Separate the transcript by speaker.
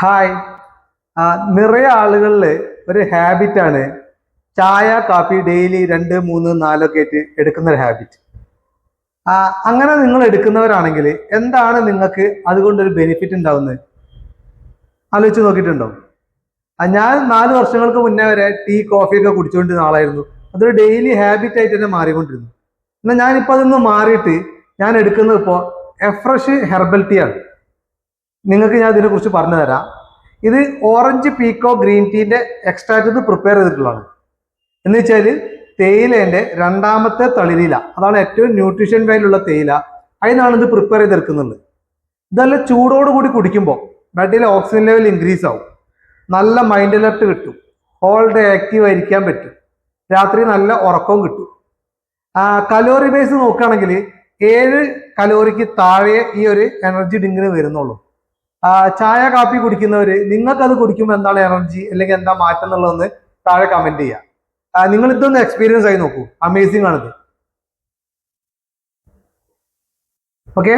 Speaker 1: Hi. നിറയെ ആളുകളിൽ ഒരു ഹാബിറ്റാണ് ചായ കാപ്പി ഡെയിലി 2, 3, 4 ഒക്കെ ആയിട്ട് എടുക്കുന്ന ഒരു ഹാബിറ്റ്. അങ്ങനെ നിങ്ങൾ എടുക്കുന്നവരാണെങ്കിൽ എന്താണ് നിങ്ങൾക്ക് അതുകൊണ്ടൊരു ബെനിഫിറ്റ് ഉണ്ടാവുന്നത് ആലോചിച്ച് നോക്കിയിട്ടുണ്ടോ? ഞാൻ 4 വർഷങ്ങൾക്ക് മുന്നേ വരെ ടീ കോഫി ഒക്കെ കുടിച്ചുകൊണ്ടിരുന്ന ആളായിരുന്നു. അതൊരു ഡെയിലി ഹാബിറ്റ് ആയിട്ട് തന്നെ മാറിക്കൊണ്ടിരുന്നു. എന്നാൽ ഞാനിപ്പോൾ അതൊന്ന് മാറിയിട്ട് ഞാൻ എടുക്കുന്നത് ഇപ്പോൾ എഫ്രഷ് ഹെർബൽ ടീ ആണ്. നിങ്ങൾക്ക് ഞാൻ ഇതിനെക്കുറിച്ച് പറഞ്ഞു തരാം. ഇത് ഓറഞ്ച് പീക്കോ ഗ്രീൻ ടീന്റെ എക്സ്ട്രാക്ട് ഇത് പ്രിപ്പയർ ചെയ്തിട്ടുള്ളതാണ്. എന്ന് വെച്ചാൽ തേയിലേന്റെ രണ്ടാമത്തെ തളിരില, അതാണ് ഏറ്റവും ന്യൂട്രീഷൻ വാല്യൂ ഉള്ള തേയില. അതിനാണ് ഇത് പ്രിപ്പയർ ചെയ്തെടുക്കുന്നുള്ളത്. ഇതെല്ലാം ചൂടോടുകൂടി കുടിക്കുമ്പോൾ ബ്ലഡിലെ ഓക്സിജൻ ലെവൽ ഇൻക്രീസ് ആവും, നല്ല മൈൻഡ് അലർട്ട് കിട്ടും, ഹോൾ ഡേ ആക്റ്റീവ് ആയിരിക്കാൻ പറ്റും, രാത്രി നല്ല ഉറക്കവും കിട്ടും. കലോറി ബേസ് നോക്കുകയാണെങ്കിൽ 7 കലോറിക്ക് താഴെ ഈ ഒരു എനർജി ഡ്രിങ്കിന് വരുന്നുള്ളൂ. ചായ കാപ്പി കുടിക്കുന്നവര് നിങ്ങൾക്ക് അത് കുടിക്കുമ്പോൾ എന്താണ് എനർജി അല്ലെങ്കിൽ എന്താ മാറ്റം എന്നുള്ളതൊന്ന് താഴെ കമന്റ് ചെയ്യുക. നിങ്ങൾ ഇതൊന്ന് എക്സ്പീരിയൻസ് ആയി നോക്കൂ, അമേസിംഗ് ആണിത്. ഓക്കെ.